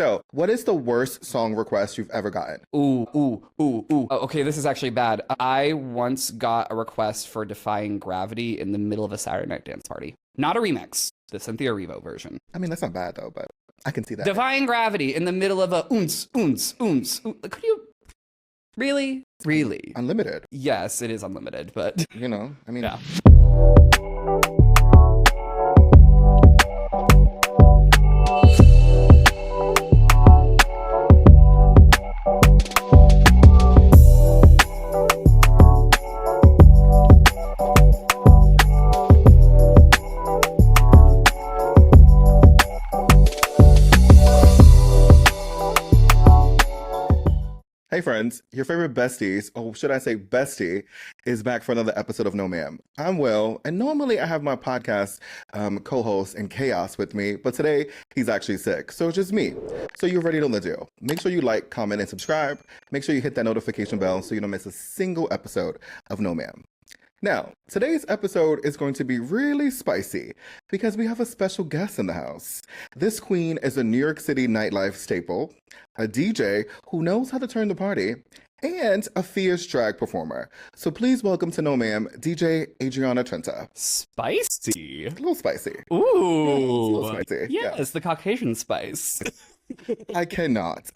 So, what is the worst song request you've ever gotten? Ooh. Oh, okay, this is actually bad. I once got a request for Defying Gravity in the middle of a Saturday night dance party. Not a remix, the Cynthia Erivo version. I mean, that's not bad though, but I can see that. Defying Gravity in the middle of a oons. Could you really? Really? Unlimited. Yes, it is unlimited, but You know, I mean, yeah. Hey friends, your favorite besties, or should I say bestie, is back for another episode of No Ma'am. I'm Will, and normally I have my podcast co-host in Chaos with me, but today he's actually sick, so it's just me. So you're ready to know the deal. Make sure you like, comment, and subscribe. Make sure you hit that notification bell so you don't miss a single episode of No Ma'am. Now, today's episode is going to be really spicy because we have a special guest in the house. This queen is a New York City nightlife staple, a DJ who knows how to turn the party, and a fierce drag performer. So please welcome to No Ma'am, DJ Adriana Trenta. Spicy. A little spicy. Ooh. Yeah, it's a little spicy. Yes, the Caucasian spice. I cannot.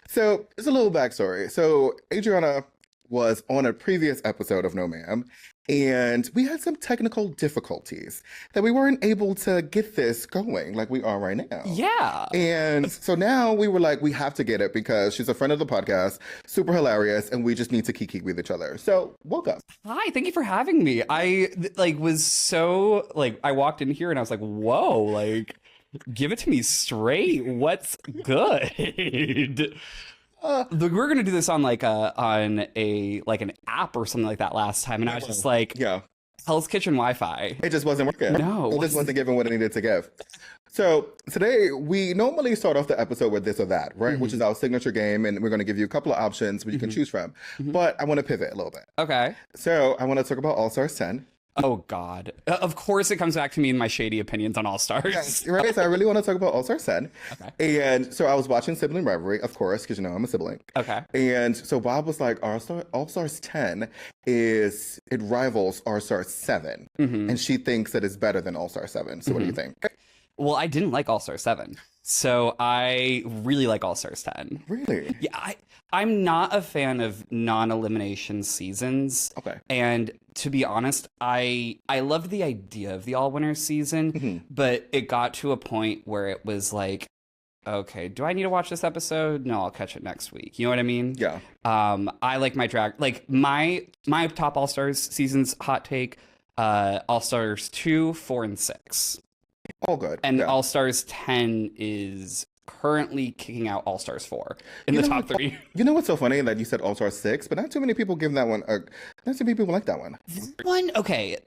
So, there's a little backstory. So, Adriana was on a previous episode of No Ma'am, and we had some technical difficulties that we weren't able to get this going like we are right now. Yeah. And so now we were like, we have to get it because she's a friend of the podcast, super hilarious, and we just need to kiki with each other. So, welcome. Hi, thank you for having me. I was so I walked in here and I was like, whoa, give it to me straight. What's good? We're gonna do this on an app or something like that last time, and I was just like, yeah, Hell's Kitchen Wi-Fi. It just wasn't working. No, it just wasn't giving what it needed to give. So today we normally start off the episode with this or that, right? Mm-hmm. Which is our signature game, and we're going to give you a couple of options where you can choose from. Mm-hmm. But I want to pivot a little bit. Okay. So I want to talk about All Stars 10. Oh God! Of course, it comes back to me and my shady opinions on All Stars. Yes, right. So I really want to talk about All Stars 10. Okay. And so I was watching Sibling Rivalry, of course, because I'm a sibling. Okay. And so Bob was like, All Stars 10 it rivals All Stars 7, mm-hmm. and she thinks that it's better than All Stars 7. So what do you think? Well, I didn't like All Stars 7. So I really like All Stars 10. Really? Yeah, I'm not a fan of non-elimination seasons. Okay. And to be honest, I loved the idea of the all-winners season, mm-hmm. but it got to a point where it was like, okay, do I need to watch this episode? No, I'll catch it next week. You know what I mean? Yeah. I like my drag, my top All Stars seasons hot take, All Stars 2, 4, and 6. All good. And All Stars 10 is currently kicking out All Stars 4 in the top 3. You know what's so funny that you said All Stars 6, but not too many people give that one. Not too many people like that one.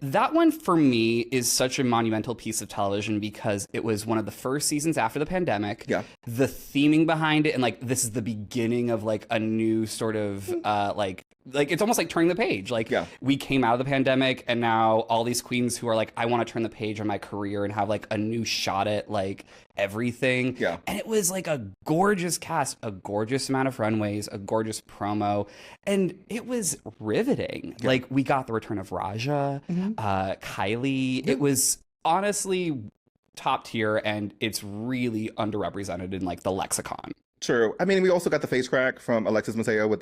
That one for me is such a monumental piece of television because it was one of the first seasons after the pandemic. Yeah. The theming behind it, and this is the beginning of a new sort of it's almost like turning the page. We came out of the pandemic, and now all these queens who are like, I want to turn the page on my career and have a new shot at everything. Yeah. And it was a gorgeous cast, a gorgeous amount of runways, a gorgeous promo, and it was riveting. Yeah. We got the return of Raja, mm-hmm. Kylie. Yeah. It was honestly top tier, and it's really underrepresented in the lexicon. True. I mean, we also got the face crack from Alexis Mateo with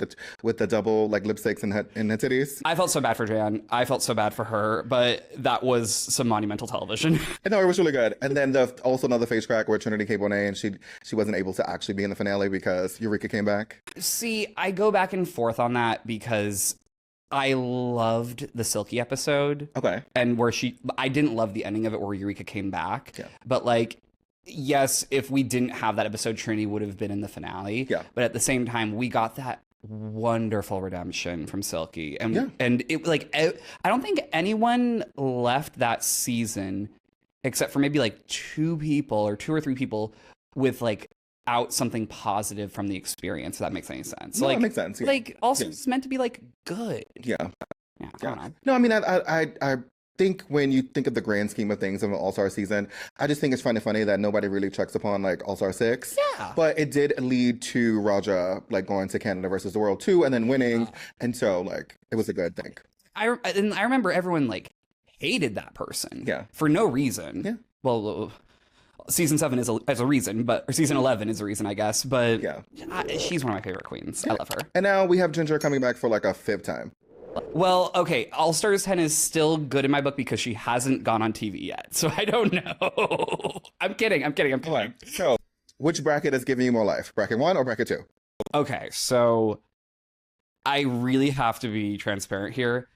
the double lipsticks and her titties. I felt so bad for Jan. I felt so bad for her, but that was some monumental television. No, it was really good. And then also another face crack where Trinity K. Bonet, and she wasn't able to actually be in the finale because Eureka came back. See, I go back and forth on that because I loved the Silky episode. Okay. And I didn't love the ending of it where Eureka came back. Yeah. But yes, if we didn't have that episode, Trinity would have been in the finale. Yeah. But at the same time, we got that wonderful redemption from Silky. And it I don't think anyone left that season except for maybe 2 or 3 people with out something positive from the experience, if that makes any sense. No, that makes sense. Yeah. Also it's meant to be good. Yeah. Yeah. I don't know. No, I mean I think when you think of the grand scheme of things of an All-Star season, I just think it's kind of funny that nobody really checks upon like All-Star 6. Yeah. But it did lead to Raja like going to Canada versus the World 2 and then winning. And so like it was a good thing. And I remember everyone like hated that person. Yeah. For no reason. Yeah. Well, season 7 is a reason, or season 11 is a reason, I guess. But yeah, she's one of my favorite queens. I love her. And now we have Ginger coming back for like a 5th time. Well, okay, All Stars 10 is still good in my book because she hasn't gone on TV yet. So I don't know. I'm kidding. Right. So, which bracket is giving you more life? Bracket 1 or bracket 2? Okay, so I really have to be transparent here.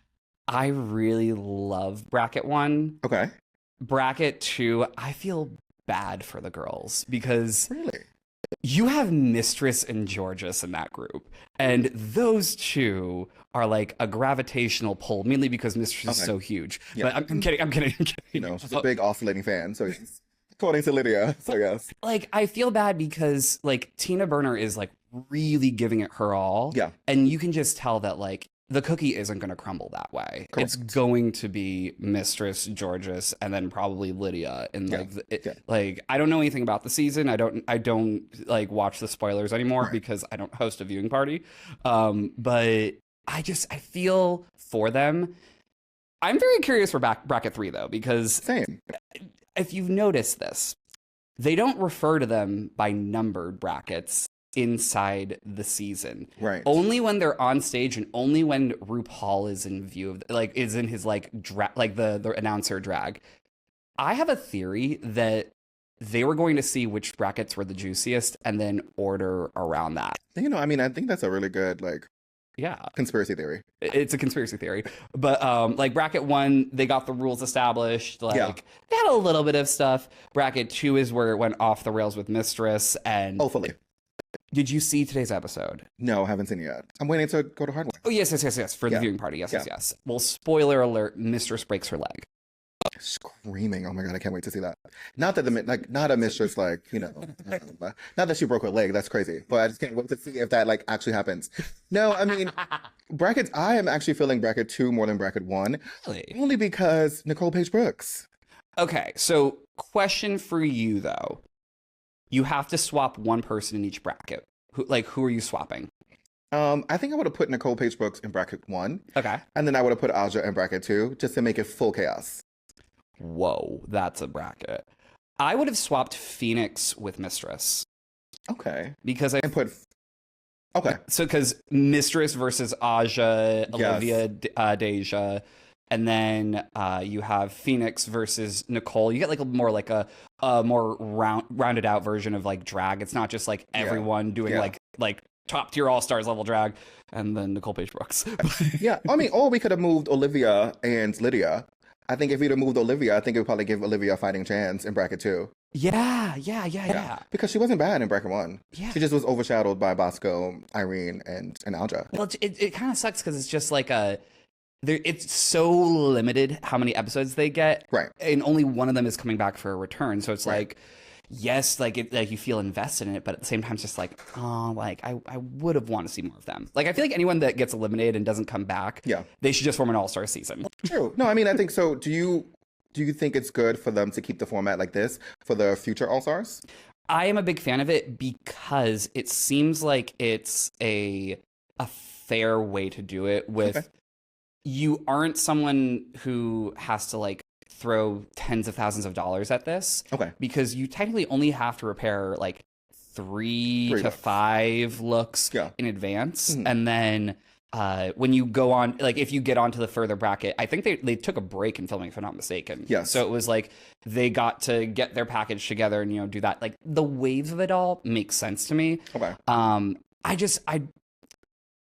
I really love bracket 1. Okay. Bracket 2, I feel bad for the girls because really? You have Mistress and Georges in that group, and those two are like a gravitational pull, mainly because Mistress is so huge. Yeah. But I'm kidding. You know, she's a big oscillating fan, so according to Lydia, so yes. Like, I feel bad because like Tina Burner is like really giving it her all. Yeah. And you can just tell that like the cookie isn't going to crumble that way. Correct. It's going to be Mistress, Georges, and then probably Lydia. And like, like I don't know anything about the season. I don't like watch the spoilers anymore because I don't host a viewing party. But I feel for them. I'm very curious for bracket 3 though, because same. If you've noticed this, they don't refer to them by numbered brackets inside the season. Right. Only when they're on stage and only when RuPaul is in view of is in his like the announcer drag. I have a theory that they were going to see which brackets were the juiciest and then order around that. You know, I mean, I think that's a really good conspiracy theory. It's a conspiracy theory. But like bracket 1, they got the rules established. Like they had a little bit of stuff. Bracket 2 is where it went off the rails with Mistress and hopefully. Did you see today's episode? No, I haven't seen it yet. I'm waiting to go to Hardware. Oh, yes. For the viewing party. Yes. Well, spoiler alert, Mistress breaks her leg. Screaming. Oh my God, I can't wait to see that. Not that not a Mistress, like, you know, not that she broke her leg. That's crazy. But I just can't wait to see if that like actually happens. No, I mean, brackets, I am actually feeling bracket 2 more than bracket 1. Really? Only because Nicole Paige Brooks. Okay, so question for you though. You have to swap one person in each bracket. Who are you swapping? I think I would have put Nicole Paige Brooks in bracket 1. Okay. And then I would have put Aja in bracket 2 just to make it full chaos. Whoa, that's a bracket. I would have swapped Phoenix with Mistress. Okay. Because Okay. So because Mistress versus Aja, Olivia, Deja, and then you have Phoenix versus Nicole. You get like a more rounded out version of like drag. It's not just like everyone doing like top tier all stars level drag, and then Nicole Paige Brooks. Yeah, I mean, or we could have moved Olivia and Lydia. I think if we'd have moved Olivia, I think it would probably give Olivia a fighting chance in bracket 2. Yeah. Because she wasn't bad in bracket 1. Yeah. She just was overshadowed by Bosco, Irene, and Aja. Well, it kind of sucks because it's just like it's so limited how many episodes they get, right? And only one of them is coming back for a return. So it's like, yes, like you feel invested in it, but at the same time, it's just like, oh, like I would have wanted to see more of them. Like I feel like anyone that gets eliminated and doesn't come back, they should just form an all-star season. True. No, I mean I think so. Do you think it's good for them to keep the format like this for the future all-stars? I am a big fan of it because it seems like it's a fair way to do it with. You aren't someone who has to like throw tens of thousands of dollars at this. Okay. Because you technically only have to repair like three to looks. 5 looks in advance. Mm-hmm. And then when you go on, like if you get onto the further bracket, I think they took a break in filming, if I'm not mistaken. Yes. So it was like they got to get their package together and, you know, do that. Like the waves of it all makes sense to me. Okay.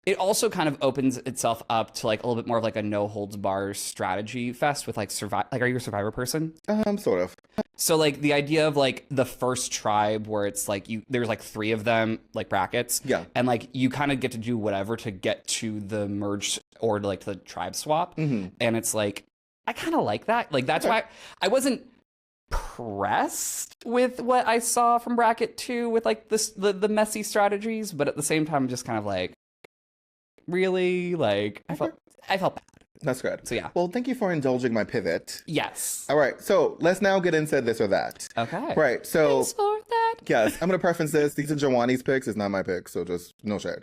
It also kind of opens itself up to like a little bit more of like a no holds bars strategy fest with like are you a Survivor person? Sort of. So like the idea of like the first tribe where it's like there's like 3 of them like brackets. Yeah. And like you kind of get to do whatever to get to the merge or like the tribe swap. Mm-hmm. And it's like, I kind of like that. Like that's why I wasn't pressed with what I saw from bracket 2 with like the messy strategies. But at the same time, I'm just kind of like, really? Like I felt bad. That's good. So yeah. Well, thank you for indulging my pivot. Yes. All right, so let's now get into this or that. Okay. Right, so This or that. yes, I'm gonna preference this. These are Jawani's picks. It's not my pick, so just no shade.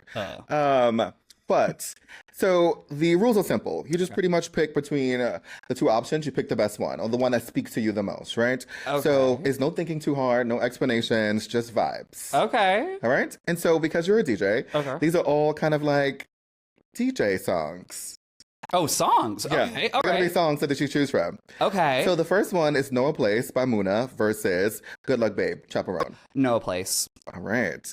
But so the rules are simple. You just pretty much pick between the two options. You pick the best one or the one that speaks to you the most, right? Okay. So it's no thinking too hard, no explanations, just vibes. Okay. All right. And so because you're a DJ, these are all kind of like DJ songs. Oh, songs. Yeah, Okay. it's gonna be songs that you choose from. Okay. So the first one is "No Place" by Muna versus "Good Luck Babe" Chaperone. No Place. All right.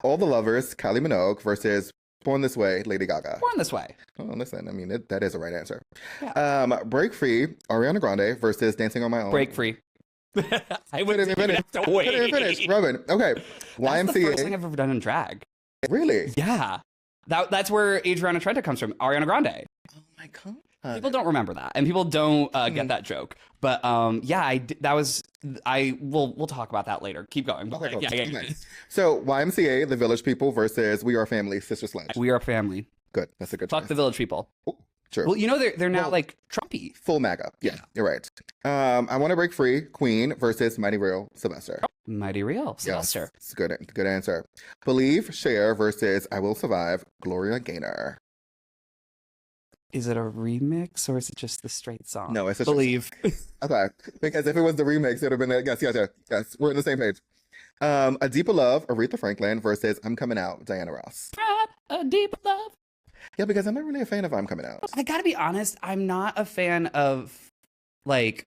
"All the Lovers" Kylie Minogue versus "Born This Way" Lady Gaga. Born This Way. Oh, listen, I mean that is the right answer. Yeah. "Break Free" Ariana Grande versus "Dancing on My Own." Break Free. I Couldn't even have to wait. Couldn't even finish. Robin. Okay. That's the first thing YMCA. I've ever done in drag. Really? Yeah. That's where Adriana Trenta comes from. Ariana Grande. Oh my god. People don't remember that, and people don't get that joke. But yeah, we'll talk about that later. Keep going. Okay, cool. Yeah. Okay. So YMCA, The Village People versus We Are Family, Sister Sledge. We are family. Good. That's a good Fuck choice. the Village People. Oh, true. Well, you know they're now like Trumpy. Full MAGA. Yeah, you're right. I Want to Break Free, Queen versus Mighty Real, Sylvester. Mighty Real, Sylvester. Yes, it's good answer. Believe, Cher versus I Will Survive, Gloria Gaynor. Is it a remix or is it just the straight song? No, it's a Believe. Okay, because if it was the remix, it would have been yes. We're on the same page. A Deeper Love, Aretha Franklin versus I'm Coming Out, Diana Ross. A Deep Love. Yeah, because I'm not really a fan of I'm Coming Out. I gotta be honest, I'm not a fan of like.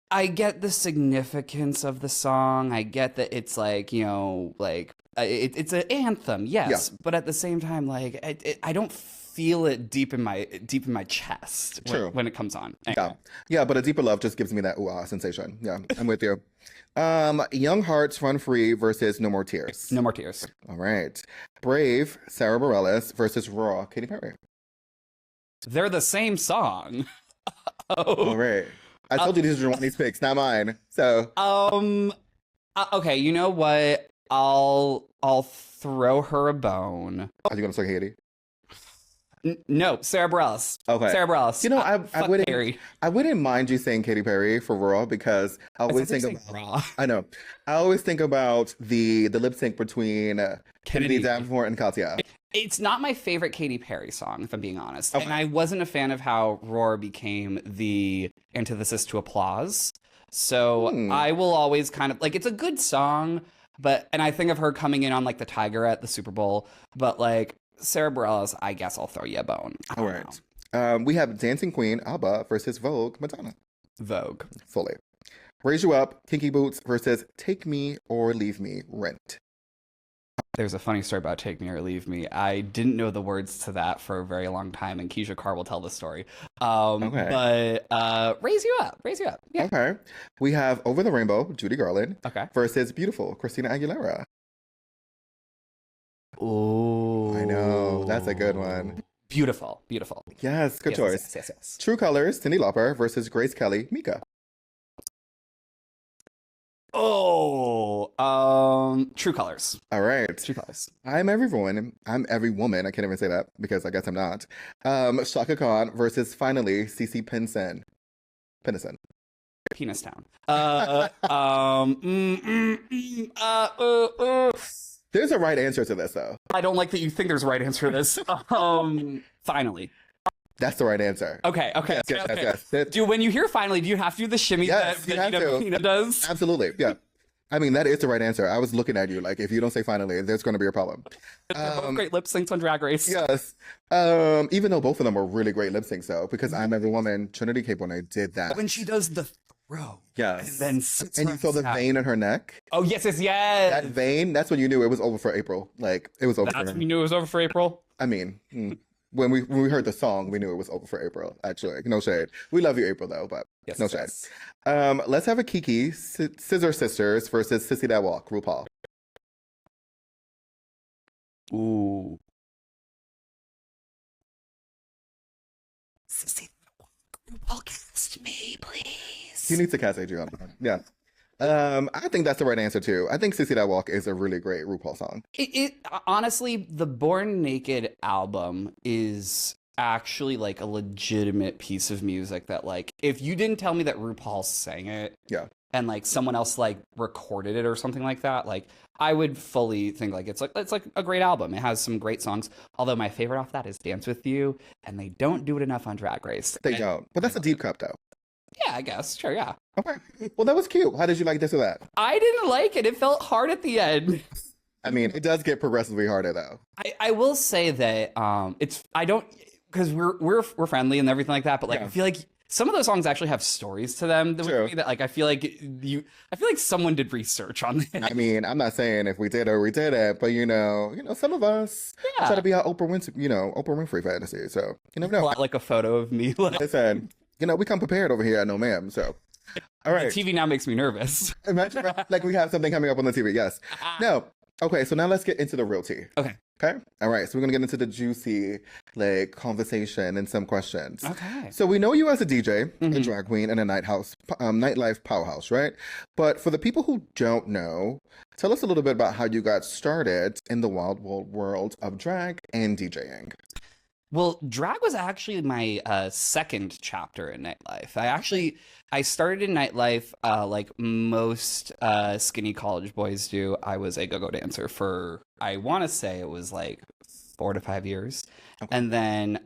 I get the significance of the song. I get that it's like, it's an anthem, yes, Yeah. but at the same time, like I don't feel it deep in my chest when it comes on. Anyway. Yeah, but A Deeper Love just gives me that ooh-ah sensation. Yeah, I'm with you. Young Hearts Run Free versus No More Tears. No More Tears. All right. Brave, Sarah Bareilles versus Raw, Katy Perry. They're the same song. All right. I told you these are Jawani's picks, not mine. So okay, you know what? I'll throw her a bone. are you gonna say Katy? No, Sarah Bareilles. Okay. Sarah Bareilles. You know, I wouldn't mind you saying Katy Perry for Raw because I always think about Raw. I know. I always think about the lip sync between Kennedy Davenport and Katya. It's not my favorite Katy Perry song, if I'm being honest. Okay. And I wasn't a fan of how Roar became the antithesis to Applause. So I will always kind of, like, it's a good song, and I think of her coming in on, like, the Tiger at the Super Bowl. But, like, Sarah Bareilles, I guess I'll throw you a bone. All right. We have Dancing Queen, ABBA versus Vogue, Madonna. Vogue. Fully. Raise You Up, Kinky Boots versus Take Me or Leave Me, Rent. There's a funny story about Take Me or Leave Me. I didn't know the words to that for a very long time, and Keisha Carr will tell the story. But Raise You Up. Yeah. Okay. We have Over the Rainbow, Judy Garland. Okay. Versus Beautiful, Christina Aguilera. Oh. I know. That's a good one. Beautiful. Yes, good choice. Yes. True Colors, Cyndi Lauper versus Grace Kelly, Mika. Oh, True Colors. All right. True Colors. I'm every woman. I can't even say that because I guess I'm not. Shaka Khan versus finally CeCe Peniston. Penis Town. There's a right answer to this though. I don't like that you think there's a right answer to this. Finally. That's the right answer. Okay. Yes. When you hear finally, do you have to do the shimmy that Nina does? Absolutely. Yeah. I mean, that is the right answer. I was looking at you like, if you don't say finally, there's going to be a problem. They're both great lip syncs on Drag Race. Yes. Even though both of them were really great lip syncs though, because I'm Every Woman, Trinity K. Bonet did that. When she does the throw. Yes. And then you saw the vein in her neck. Oh, yes. That vein, that's when you knew it was over for April. Like, it was over for her. That's when you knew it was over for April? I mean, when we heard the song, we knew it was over for April, actually. No shade. We love you, April, though, but no shade. Let's have a Kiki, Scissor Sisters versus Sissy That Walk, RuPaul. Ooh. Sissy That Walk, RuPaul, cast me, please. You need to cast Adriana. Yeah. I think that's the right answer too. I think Sissy That Walk is a really great RuPaul song. It honestly, the Born Naked album is actually like a legitimate piece of music that like if you didn't tell me that RuPaul sang it Yeah. and like someone else like recorded it or something like that, like I would fully think like it's like a great album. It has some great songs. Although my favorite off that is Dance With You, and they don't do it enough on Drag Race. They don't. But that's a deep cut though. Yeah, I guess. Sure, yeah. Okay. Well, that was cute. How did you like this or that? I didn't like it. It felt hard at the end. I mean, it does get progressively harder though. I will say that it's I don't because we're friendly and everything like that, but like I feel like some of those songs actually have stories to them that like I feel like someone did research on this. I mean, I'm not saying if we did or we didn't, but some of us try to be our Oprah Winfrey fantasy. So you never know. Like a photo of me. Listen, we come prepared over here at No Ma'am. So all right. The TV now makes me nervous. Imagine like we have something coming up on the TV. Yes. No. Okay, so now let's get into the real tea. Okay. All right, so we're gonna get into the juicy like conversation and some questions. Okay. So we know you as a DJ, a drag queen, and a nightlife powerhouse, right? But for the people who don't know, tell us a little bit about how you got started in the wild world of drag and DJing. Well, drag was actually my second chapter in nightlife. I started in nightlife like most skinny college boys do. I was a go-go dancer for, I want to say it was like 4 to 5 years. Okay. And then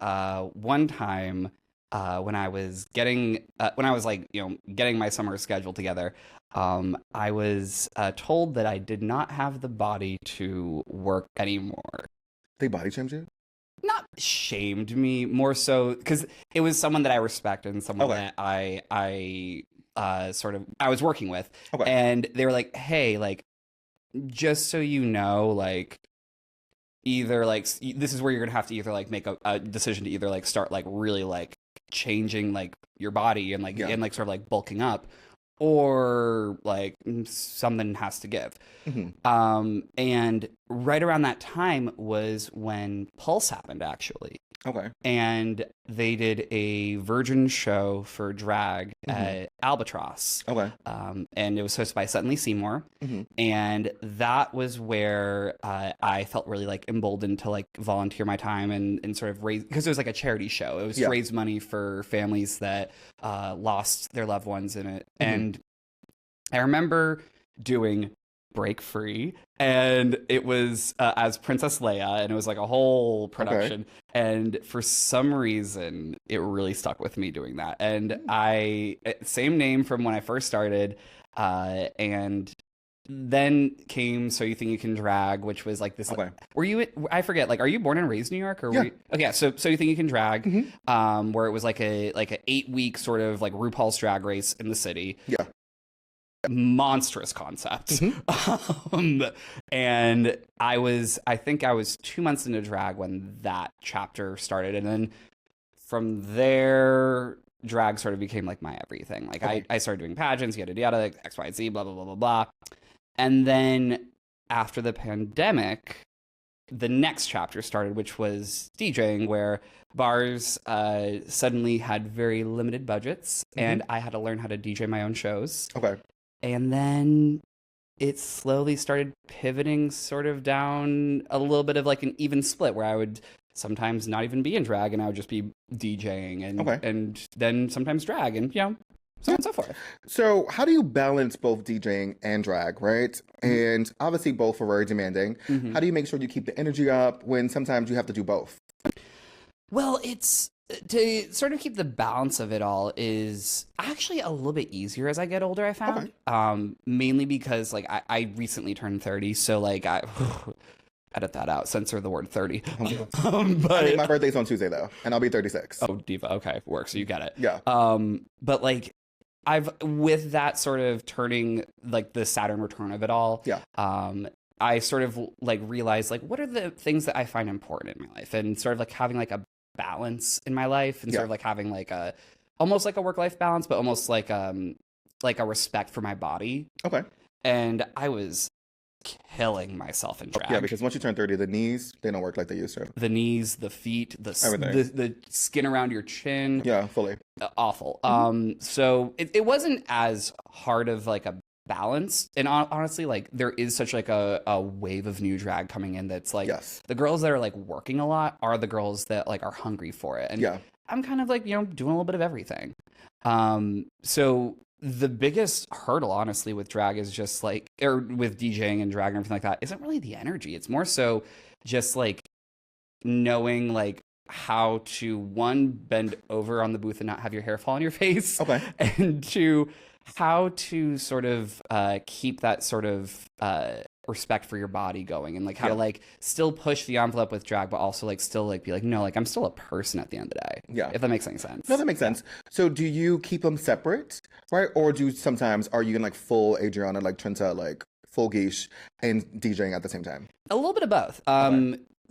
one time when I was getting my summer schedule together, I was told that I did not have the body to work anymore. They body shamed you? Not shamed me, more so because it was someone that I respected and someone that I was working with. Okay. And they were like, hey, like, just so you know, like, either like this is where you're gonna have to either like make a decision to either like start like really like changing like your body and like and like sort of like bulking up, or like something has to give. And right around that time was when Pulse happened, actually. Okay. And they did a Virgin show for drag at Albatross. Okay. And it was hosted by Suddenly Seymour. And that was where I felt really like emboldened to like volunteer my time and sort of raise, because it was like a charity show. It was to raise money for families that lost their loved ones in it. And I remember doing Break Free, and it was as Princess Leia, and it was like a whole production. Okay. And for some reason, it really stuck with me doing that. And same name from when I first started, and then came So You Think You Can Drag, which was like this. Okay. I forget, like, are you born and raised in New York? Or okay, yeah. So You Think You Can Drag, where it was like a 8-week sort of like RuPaul's Drag Race in the city. Yeah. Monstrous concept. And I think I was 2 months into drag when that chapter started, and then from there drag sort of became like my everything. Like I started doing pageants, yada yada, like XYZ, blah blah blah blah blah. And then after the pandemic, the next chapter started, which was DJing, where bars suddenly had very limited budgets, and I had to learn how to DJ my own shows. Okay. And then it slowly started pivoting sort of down a little bit of like an even split, where I would sometimes not even be in drag and I would just be DJing and then sometimes drag and, so on and so forth. So how do you balance both DJing and drag, right? And obviously both are very demanding. How do you make sure you keep the energy up when sometimes you have to do both? Well, to sort of keep the balance of it all is actually a little bit easier as I get older, I found. Mainly because like I recently turned 30, so like I edit that out, censor the word 30. But I mean, my birthday's on Tuesday though, and I'll be 36. Oh, diva. Okay, works. So you get it. Yeah. But like with that sort of turning, like the Saturn return of it all. Yeah. I sort of like realized like what are the things that I find important in my life, and sort of like having like a balance in my life, and sort of like having like almost like a work-life balance, but almost like a respect for my body. Okay. And I was killing myself in drag. Yeah, because once you turn 30, the knees, they don't work like they used to. The knees, the feet, the skin around your chin. Yeah, fully. Awful. So it wasn't as hard of like a balanced. And honestly, like there is such like a wave of new drag coming in that's like Yes. the girls that are like working a lot are the girls that like are hungry for it. And Yeah. I'm kind of like, you know, doing a little bit of everything. So the biggest hurdle, honestly, with drag is just like, or with DJing and drag and everything like that, isn't really the energy. It's more so just like knowing like how to, one, bend over on the booth and not have your hair fall on your face. Okay. And two, how to sort of keep that sort of respect for your body going, and like how to like still push the envelope with drag, but also like still like be like, no, like I'm still a person at the end of the day. Yeah. If that makes any sense. No, that makes sense. So do you keep them separate, right? Or are you in like full Adriana, like Trenta, like full geesh and DJing at the same time? A little bit of both.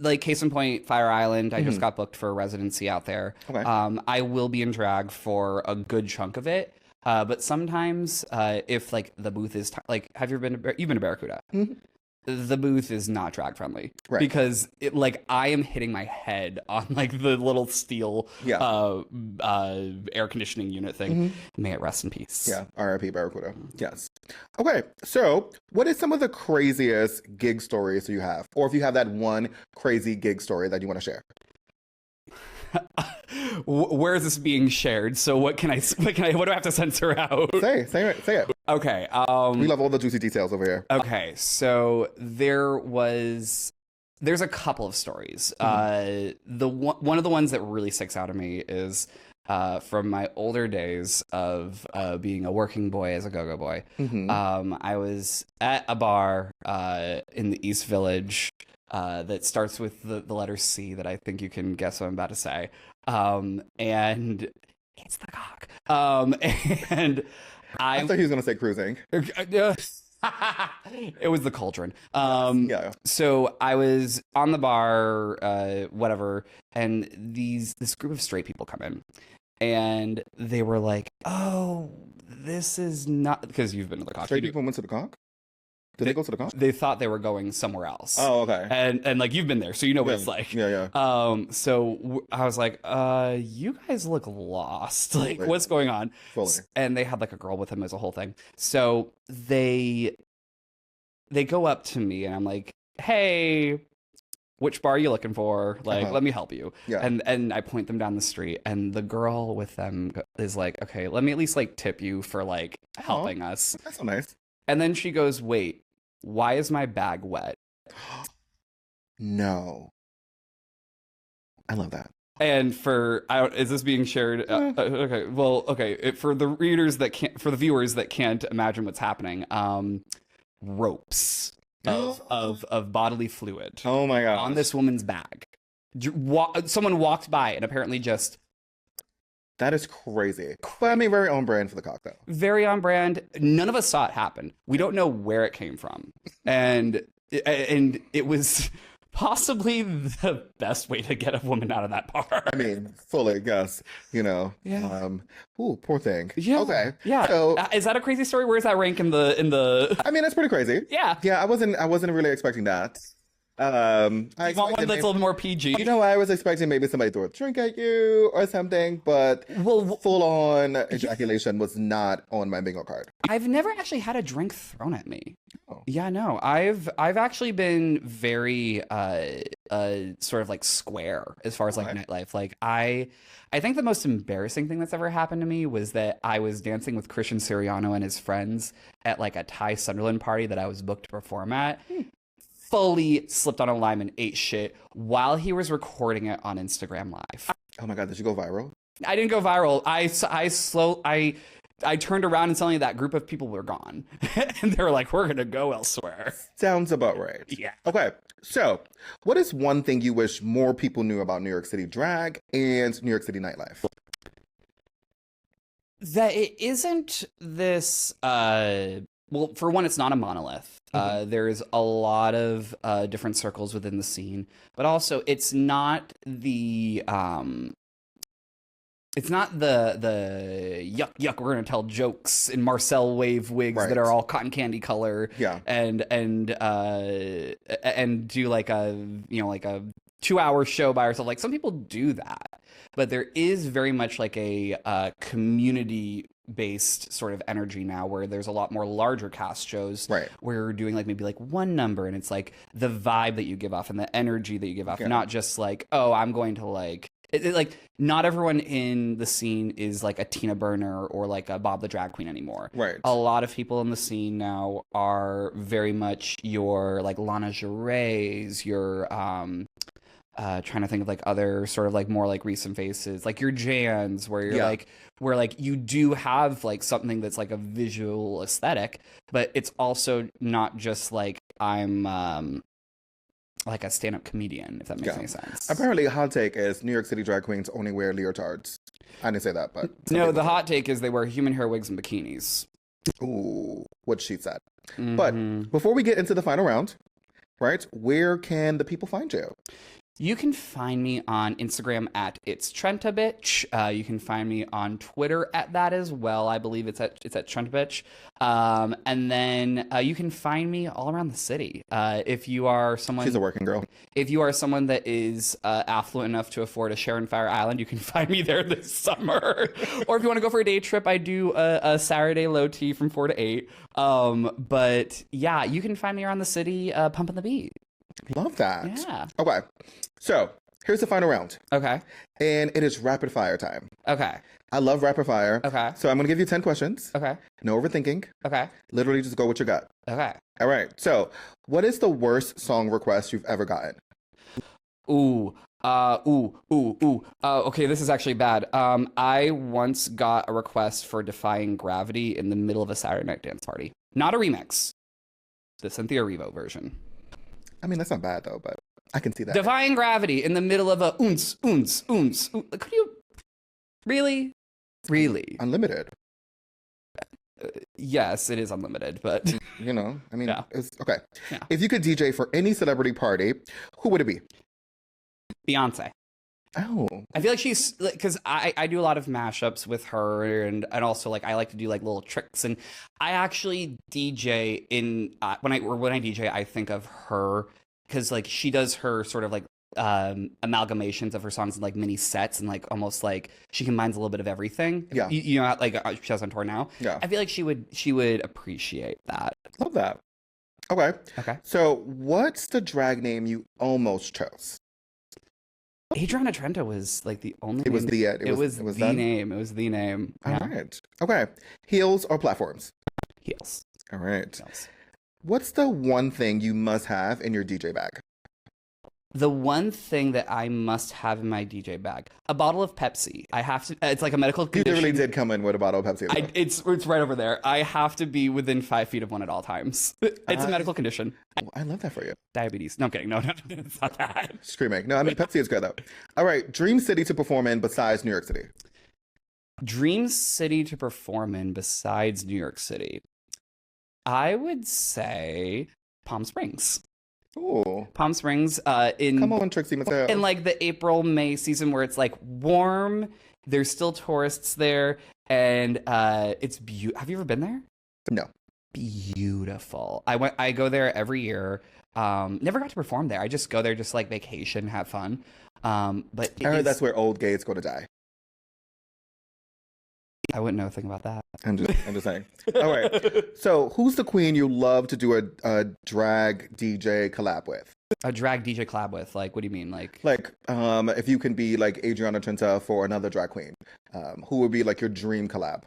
Like case in point, Fire Island, I just got booked for a residency out there. Okay. I will be in drag for a good chunk of it. But sometimes if like the booth is like, have you ever been you've been to Barracuda? The booth is not drag friendly, right? Because it, like I am hitting my head on like the little steel air conditioning unit thing. May it rest in peace. Yeah, R.I.P. Barracuda. Yes. Okay, so what is some of the craziest gig stories you have, or if you have that one crazy gig story that you want to share? Where is this being shared? So what do I have to censor out? Say it. Okay. We love all the juicy details over here. Okay, so there's a couple of stories. One of the ones that really sticks out to me is from my older days of being a working boy as a go-go boy. I was at a bar in the East Village that starts with the letter C that I think you can guess what I'm about to say. And it's the cock. And I thought he was going to say cruising. It was the cauldron. Yeah. So I was on the bar, whatever, and this group of straight people come in, and they were like, "Oh, this is not," because you've been to the cock. Straight people went to the cock? Did they go to the cock? They thought they were going somewhere else. Oh, okay. And like you've been there, so you know what it's like. Yeah. So I was like, you guys look lost. Like, what's going on? Fully. And they had like a girl with them as a whole thing. So they go up to me and I'm like, hey, which bar are you looking for? Like, let me help you. Yeah. And I point them down the street, and the girl with them is like, okay, let me at least like tip you for like helping us. That's so nice. And then she goes, wait, why is my bag wet? No. I love that. And is this being shared? Okay. Well, okay. For the viewers that can't imagine what's happening, ropes of bodily fluid. Oh my god. On this woman's bag. Someone walked by and apparently just. That is crazy. But I mean, very on brand for the cock, though. Very on brand. None of us saw it happen. We don't know where it came from. And it was possibly the best way to get a woman out of that bar. I mean, fully, yes. You know. Yeah. Ooh, poor thing. Yeah. Okay. Yeah. So, is that a crazy story? Where does that rank in the? I mean, that's pretty crazy. Yeah. Yeah, I wasn't really expecting that. I want one that's a little more PG. You know, I was expecting maybe somebody throw a drink at you or something, but full on ejaculation was not on my bingo card. I've never actually had a drink thrown at me. Oh. Yeah, no. I've actually been very sort of like square as far as like nightlife. Like I think the most embarrassing thing that's ever happened to me was that I was dancing with Christian Siriano and his friends at like a Ty Sunderland party that I was booked to perform at. Fully slipped on a lime and ate shit while he was recording it on Instagram Live. Oh my god, did you go viral? I didn't go viral. I turned around and suddenly that group of people were gone. And they were like, we're gonna go elsewhere. Sounds about right. Yeah. Okay, so what is one thing you wish more people knew about New York City drag and New York City nightlife? That it isn't this well, for one, it's not a monolith. There's a lot of different circles within the scene, but also it's not the yuck, we're gonna tell jokes in Marcel wave wigs that are all cotton candy color. Yeah. And do like a 2-hour show by ourselves. Like some people do that, but there is very much like a community based sort of energy now, where there's a lot more larger cast shows, Right. where you're doing like maybe like one number, and it's like the vibe that you give off and the energy that you give off, not just like, oh, I'm going to like like not everyone in the scene is like a Tina Burner or like a Bob the Drag Queen anymore. Right. A lot of people in the scene now are very much your like Lana Gervais, your trying to think of like other sort of like more like recent faces, like your Jans, where you're like, where like you do have like something that's like a visual aesthetic, but it's also not just like I'm like a stand-up comedian, if that makes any sense. Apparently, a hot take is New York City drag queens only wear leotards. I didn't say that, but no, the hot take is they wear human hair wigs and bikinis. Ooh, what she said. But before we get into the final round, right? Where can the people find you? You can find me on Instagram at It's Trenta Bitch. You can find me on Twitter at that as well. I believe it's at Trenta Bitch. And then you can find me all around the city. If you are someone, she's a working girl. If you are someone that is affluent enough to afford a share in Fire Island, you can find me there this summer. Or if you want to go for a day trip, I do a Saturday low tea from 4 to 8. But yeah, you can find me around the city, pumping the beat. Love that. Yeah. Okay. So here's the final round. Okay. And it is rapid fire time. Okay. I love rapid fire. Okay. So I'm going to give you 10 questions. Okay. No overthinking. Okay. Literally just go with your gut. Okay. All right. So what is the worst song request you've ever gotten? Okay, this is actually bad. I once got a request for Defying Gravity in the middle of a Saturday night dance party. Not a remix. The Cynthia Erivo version. I mean, that's not bad though, but I can see that. Defying Gravity in the middle of a oons. Could you really? Unlimited. Yes, it is unlimited, but you know, I mean, yeah. It's okay. Yeah. If you could DJ for any celebrity party, who would it be? Beyonce. Oh, I feel like she's, because I do a lot of mashups with her, and also like I like to do like little tricks, and I actually DJ in when I DJ, I think of her because like she does her sort of like amalgamations of her songs in like mini sets, and like almost like she combines a little bit of everything. Yeah, you know, like she has on tour now. Yeah, I feel like she would appreciate that. Love that. Okay. Okay. So, what's the drag name you almost chose? Adriana Trenta was like the only. It was the name. It was the name. All right. Okay. Heels or platforms? Heels. All right. Heels. What's the one thing you must have in your DJ bag? The one thing that I must have in my DJ bag, a bottle of Pepsi. I have to. It's like a medical condition. You really did come in with a bottle of Pepsi. It's right over there. I have to be within 5 feet of one at all times. It's a medical condition. I love that for you. Diabetes. No, I'm kidding. No, it's not that. Screaming. No, I mean Pepsi is good though. All right, dream city to perform in besides New York City. Dream city to perform in besides New York City. I would say Palm Springs. Ooh. Palm Springs come on, Trixie Mattel. In like the April-May season where it's like warm, there's still tourists there, and it's beautiful. Have you ever been there? No. Beautiful. I go there every year. Never got to perform there. I just go there just like vacation, have fun. But I heard that's where old gays go to die. I wouldn't know a thing about that. I'm just saying. All right. So, who's the queen you love to do a drag DJ collab with? A drag DJ collab with? Like, what do you mean? Like, if you can be like Adriana Trenta for another drag queen, who would be like your dream collab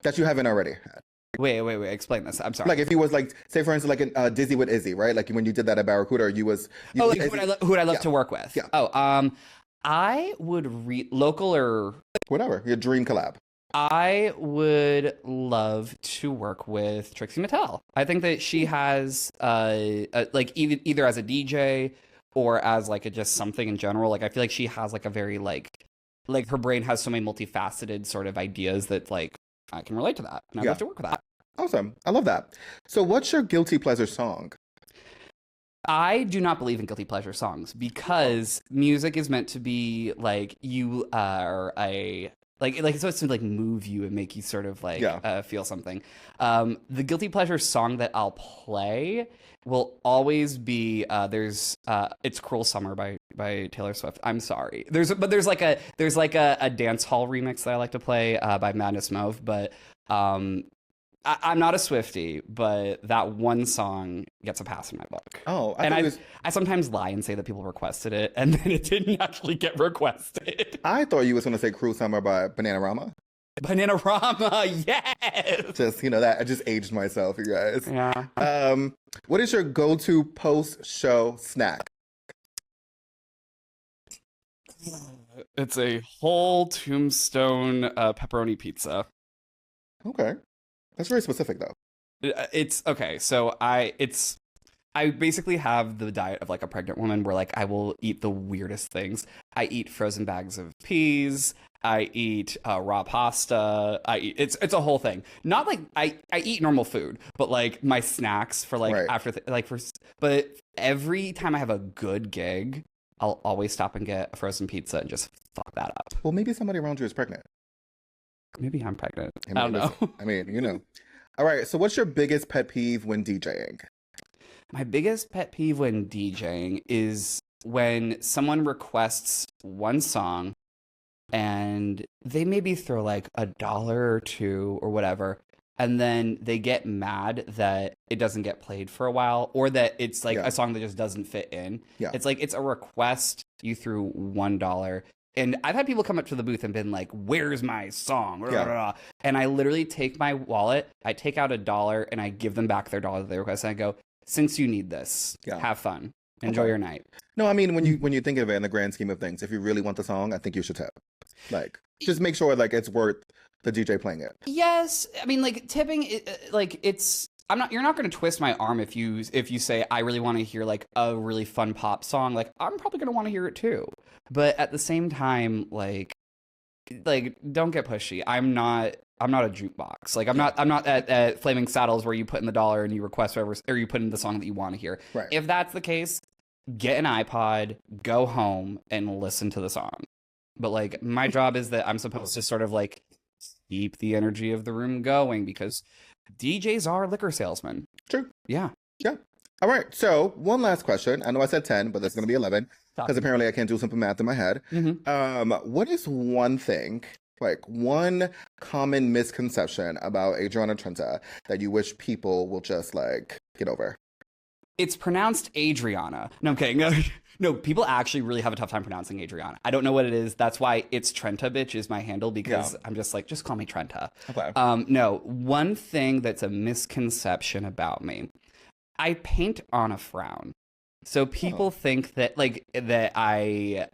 that you haven't already had? Wait. Explain this. I'm sorry. Like, if he was like, say for instance, like Dizzy with Izzy, right? Like when you did that at Barracuda, who would I love to work with? Yeah. Oh, I would local or whatever, your dream collab. I would love to work with Trixie Mattel. I think that she has like either as a DJ or as like just something in general. Like I feel like she has like a very like her brain has so many multifaceted sort of ideas that like I can relate to that. And I'd love to work with that. Awesome. I love that. So what's your guilty pleasure song? I do not believe in guilty pleasure songs because music is meant to be like you are a Like it's supposed to like move you and make you sort of like feel something. The guilty pleasure song that I'll play will always be it's Cruel Summer by Taylor Swift. I'm sorry. There's like a dance hall remix that I like to play by Madness Mauve, but I'm not a Swiftie, but that one song gets a pass in my book. Oh, I sometimes lie and say that people requested it, and then it didn't actually get requested. I thought you was going to say Cruel Summer by Bananarama. Bananarama, yes! Just, that, I just aged myself, you guys. Yeah. What is your go-to post-show snack? It's a whole Tombstone pepperoni pizza. Okay. That's very specific, though. It's okay. So I basically have the diet of like a pregnant woman where like I will eat the weirdest things. I eat frozen bags of peas. I eat raw pasta. It's a whole thing. Not like I eat normal food, but like my snacks for like but every time I have a good gig, I'll always stop and get a frozen pizza and just fuck that up. Well, maybe somebody around you is pregnant. Maybe I'm pregnant. I don't know. I mean, All right. So what's your biggest pet peeve when DJing? My biggest pet peeve when DJing is when someone requests one song and they maybe throw like $1 or $2 or whatever, and then they get mad that it doesn't get played for a while, or that it's like a song that just doesn't fit in. Yeah. It's like, it's a request, you threw $1. And I've had people come up to the booth and been like, where's my song? Yeah. And I literally take my wallet, I take out $1 and I give them back their $1 that they request. And I go, since you need this, have fun. Enjoy your night. No, I mean, when you think of it in the grand scheme of things, if you really want the song, I think you should tip. Like, just make sure like it's worth the DJ playing it. Yes. I mean, like tipping, you're not going to twist my arm if you say, I really want to hear like a really fun pop song. Like, I'm probably going to want to hear it too. But at the same time, like don't get pushy. I'm not a jukebox. Like I'm not at Flaming Saddles where you put in the $1 and you request whatever, or you put in the song that you want to hear. Right. If that's the case, get an iPod, go home and listen to the song. But like my job is that I'm supposed to sort of like keep the energy of the room going because DJs are liquor salesmen. True. Yeah. Yeah. All right. So one last question. I know I said 10, but that's going to be 11 because apparently I can't do simple math in my head. Mm-hmm. What is one thing, like one common misconception about Adriana Trenta that you wish people will just like get over? It's pronounced Adriana. No, I'm kidding. No, people actually really have a tough time pronouncing Adriana. I don't know what it is. That's why it's Trenta bitch is my handle because I'm just like, just call me Trenta. Okay. No, one thing that's a misconception about me, I paint on a frown. So people think that I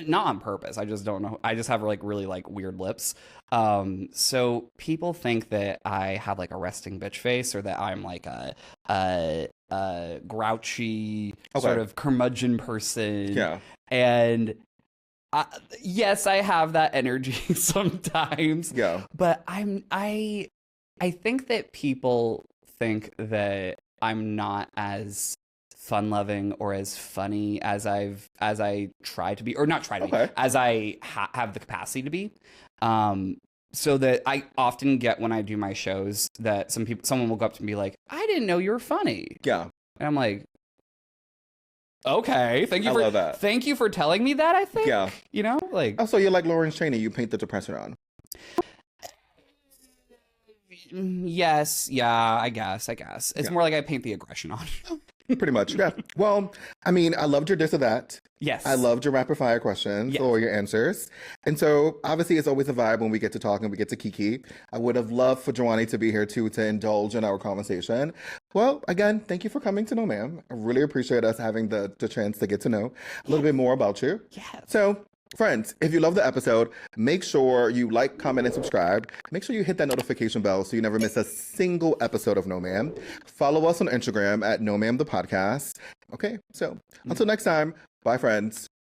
not on purpose. I just don't know. I just have like really like weird lips. So people think that I have like a resting bitch face or that I'm like a grouchy sort of curmudgeon person. Yeah. And yes, I have that energy sometimes. Yeah. But I think that people think that I'm not as fun-loving or as funny as I try to be, or not try to be, as I have the capacity to be. So that I often get when I do my shows that someone will go up to me and be like, "I didn't know you were funny." Yeah, and I'm like, "Okay, thank you for telling me that." I think, like, oh, so you're like Lawrence Chaney, you paint the depression on. Yes, yeah, I guess. It's more like I paint the aggression on. Pretty much, yeah. Well, I mean, I loved your this or that. Yes. I loved your rapid fire questions or your answers. And so, obviously, it's always a vibe when we get to talk and we get to kiki. I would have loved for Joanie to be here, too, to indulge in our conversation. Well, again, thank you for coming to know, ma'am. I really appreciate us having the chance to get to know a little bit more about you. Yes. So, friends, if you love the episode, make sure you like, comment, and subscribe. Make sure you hit that notification bell so you never miss a single episode of No Ma'am. Follow us on Instagram at No Ma'am the Podcast. Okay, so until next time, bye, friends.